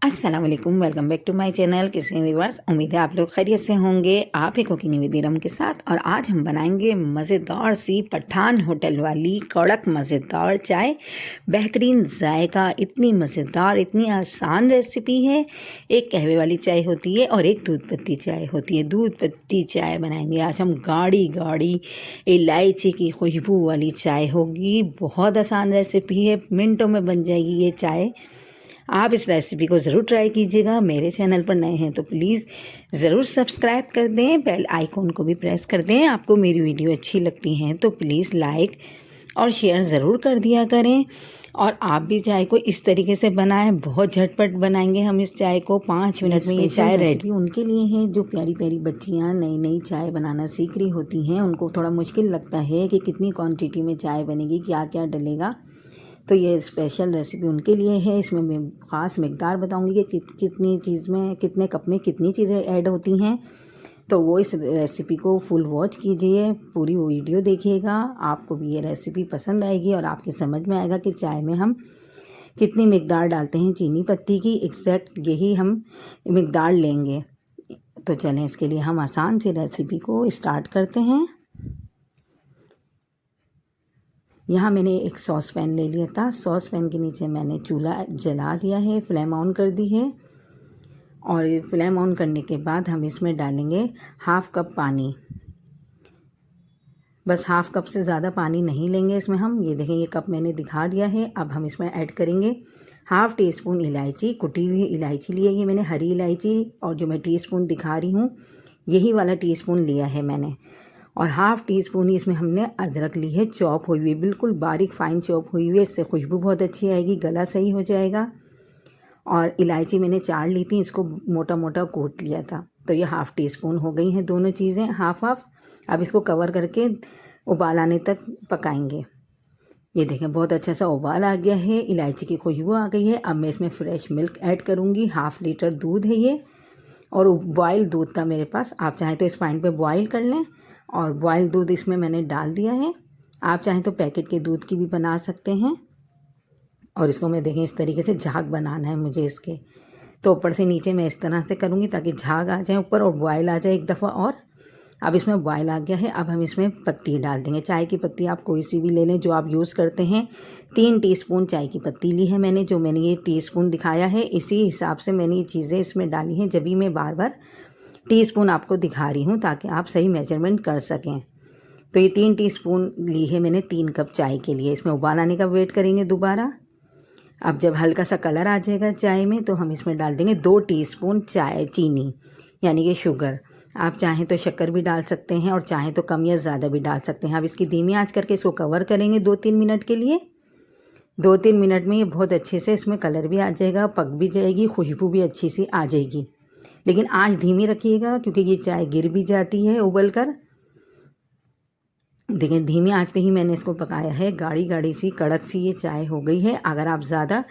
अस्सलाम वालेकुम, welcome back to my channel. कैसे हैं व्यूअर्स? उम्मीद है आप लोग खैरियत से होंगे। आप ही कुकिंग विद इरम के साथ। और आज हम बनाएंगे मज़ेदार सी पठान होटल वाली कड़क मज़ेदार चाय। बेहतरीन जायका, इतनी मज़ेदार, इतनी आसान रेसिपी है। एक कहवे वाली चाय होती है और एक दूध पत्ती चाय होती है। दूध पत्ती चाय बनाएंगे आज हम। गाढ़ी गाढ़ी इलायची की खुशबू वाली चाय होगी। बहुत आसान रेसिपी है, मिनटों में बन जाएगी ये चाय। आप इस रेसिपी को ज़रूर ट्राई कीजिएगा। मेरे चैनल पर नए हैं तो प्लीज़ ज़रूर सब्सक्राइब कर दें, बेल आइकॉन को भी प्रेस कर दें। आपको मेरी वीडियो अच्छी लगती हैं तो प्लीज़ लाइक और शेयर ज़रूर कर दिया करें। और आप भी चाय को इस तरीके से बनाएं। बहुत झटपट बनाएंगे हम इस चाय को, 5 मिनट में ये चाय रेसिपी उनके लिए है जो प्यारी प्यारी बच्चियाँ नई नई चाय बनाना सीख रही होती हैं। उनको थोड़ा मुश्किल लगता है कि कितनी क्वांटिटी में चाय बनेगी, क्या क्या डलेगा। तो ये स्पेशल रेसिपी उनके लिए है। इसमें मैं ख़ास मिकदार बताऊंगी कि कितनी चीज़ में, कितने कप में कितनी चीज़ें ऐड होती हैं। तो वो इस रेसिपी को फुल वॉच कीजिए, पूरी वीडियो देखिएगा। आपको भी ये रेसिपी पसंद आएगी और आपकी समझ में आएगा कि चाय में हम कितनी मिकदार डालते हैं चीनी पत्ती की। एग्जैक्ट यही हम मिकदार लेंगे। तो चलें, इसके लिए हम आसान सी रेसिपी को स्टार्ट करते हैं। यहाँ मैंने एक सॉस पैन ले लिया था। सॉस पैन के नीचे मैंने चूल्हा जला दिया है, फ्लेम ऑन कर दी है। और फ्लेम ऑन करने के बाद हम इसमें डालेंगे हाफ़ कप पानी। बस हाफ़ कप से ज़्यादा पानी नहीं लेंगे इसमें हम। ये देखें, ये कप मैंने दिखा दिया है। अब हम इसमें ऐड करेंगे हाफ़ टी स्पून इलायची, कुटी हुई इलायची ली है ये मैंने, हरी इलायची। और जो मैं टीस्पून दिखा रही हूँ यही वाला टीस्पून लिया है मैंने। और हाफ़ टी स्पून ही इसमें हमने अदरक ली है, चॉप हुई हुई, बिल्कुल बारीक फाइन चॉप हुई हुई है। इससे खुशबू बहुत अच्छी आएगी, गला सही हो जाएगा। और इलायची मैंने 4 ली थी, इसको मोटा मोटा कूट लिया था। तो ये हाफ़ टी स्पून हो गई हैं दोनों चीज़ें, हाफ़ हाफ़। अब इसको कवर करके उबाल आने तक पकाएंगे। ये देखें, बहुत अच्छा सा उबाल आ गया है, इलायची की खुशबू आ गई है। अब मैं इसमें फ्रेश मिल्क ऐड करूँगी। 1/2 लीटर दूध है ये, और बॉयल दूध था मेरे पास। आप चाहें तो इस पॉइंट पे बॉयल कर लें। और बॉयल दूध इसमें मैंने डाल दिया है। आप चाहें तो पैकेट के दूध की भी बना सकते हैं। और इसको मैं देखें, इस तरीके से झाग बनाना है मुझे इसके। तो ऊपर से नीचे मैं इस तरह से करूँगी ताकि झाग आ जाए ऊपर और बॉयल आ जाए एक दफ़ा और। अब इसमें बॉयल आ गया है। अब हम इसमें पत्ती डाल देंगे। चाय की पत्ती आप कोई सी भी ले लें जो आप यूज़ करते हैं। 3 टीस्पून चाय की पत्ती ली है मैंने, जो मैंने ये टीस्पून दिखाया है इसी हिसाब से मैंने ये चीज़ें इसमें डाली हैं। जब भी मैं बार बार टीस्पून आपको दिखा रही हूँ ताकि आप सही मेजरमेंट कर सकें। तो ये 3 टीस्पून ली है मैंने 3 कप चाय के लिए। इसमें उबाल आने का वेट करेंगे दोबारा। अब जब हल्का सा कलर आ जाएगा चाय में तो हम इसमें डाल देंगे 2 टीस्पून चीनी, यानी कि शुगर। आप चाहें तो शक्कर भी डाल सकते हैं और चाहें तो कम या ज़्यादा भी डाल सकते हैं। अब इसकी धीमी आंच करके इसको कवर करेंगे 2-3 मिनट के लिए। 2-3 मिनट में ये बहुत अच्छे से इसमें कलर भी आ जाएगा, पक भी जाएगी, खुशबू भी अच्छी सी आ जाएगी। लेकिन आंच धीमी रखिएगा क्योंकि ये चाय गिर भी जाती है उबल कर। देखिए, धीमी आंच पे ही मैंने इसको पकाया है। गाढ़ी गाढ़ी सी कड़क सी ये चाय हो गई है। अगर आप ज़्यादा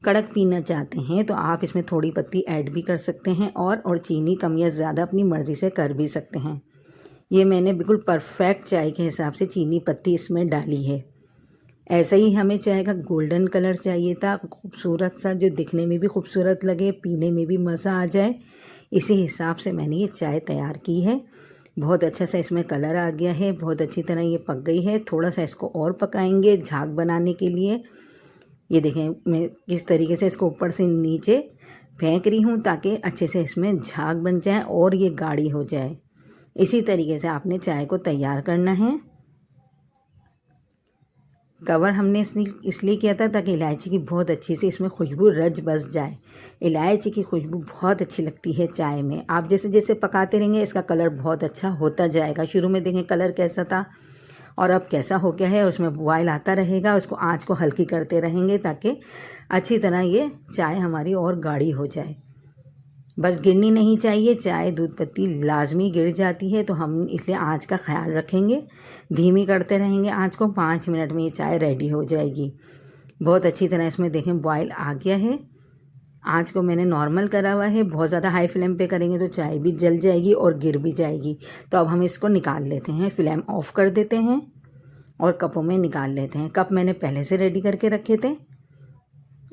कड़क पीना चाहते हैं तो आप इसमें थोड़ी पत्ती ऐड भी कर सकते हैं। और चीनी कम या ज़्यादा अपनी मर्ज़ी से कर भी सकते हैं। ये मैंने बिल्कुल परफेक्ट चाय के हिसाब से चीनी पत्ती इसमें डाली है। ऐसा ही हमें चाय का गोल्डन कलर चाहिए था, खूबसूरत सा, जो दिखने में भी खूबसूरत लगे, पीने में भी मज़ा आ जाए। इसी हिसाब से मैंने ये चाय तैयार की है। बहुत अच्छा सा इसमें कलर आ गया है, बहुत अच्छी तरह ये पक गई है। थोड़ा सा इसको और पकाएंगे झाग बनाने के लिए। ये देखें, मैं किस तरीके से इसको ऊपर से नीचे फेंक रही हूँ ताकि अच्छे से इसमें झाग बन जाए और ये गाढ़ी हो जाए। इसी तरीके से आपने चाय को तैयार करना है। कवर हमने इसलिए किया था ताकि इलायची की बहुत अच्छी सी इसमें खुशबू रच बस जाए। इलायची की खुशबू बहुत अच्छी लगती है चाय में। आप जैसे जैसे पकाते रहेंगे इसका कलर बहुत अच्छा होता जाएगा। शुरू में देखें कलर कैसा था और अब कैसा हो गया है। उसमें बॉयल आता रहेगा, उसको आंच को हल्की करते रहेंगे ताकि अच्छी तरह ये चाय हमारी और गाढ़ी हो जाए। बस गिरनी नहीं चाहिए चाय, दूध पत्ती लाजमी गिर जाती है। तो हम इसलिए आंच का ख्याल रखेंगे, धीमी करते रहेंगे आंच को। 5 मिनट में ये चाय रेडी हो जाएगी। बहुत अच्छी तरह इसमें देखें बॉयल आ गया है। आंच को मैंने नॉर्मल करा हुआ है। बहुत ज़्यादा हाई फ्लेम पे करेंगे तो चाय भी जल जाएगी और गिर भी जाएगी। तो अब हम इसको निकाल लेते हैं, फ्लेम ऑफ कर देते हैं और कपों में निकाल लेते हैं। कप मैंने पहले से रेडी करके रखे थे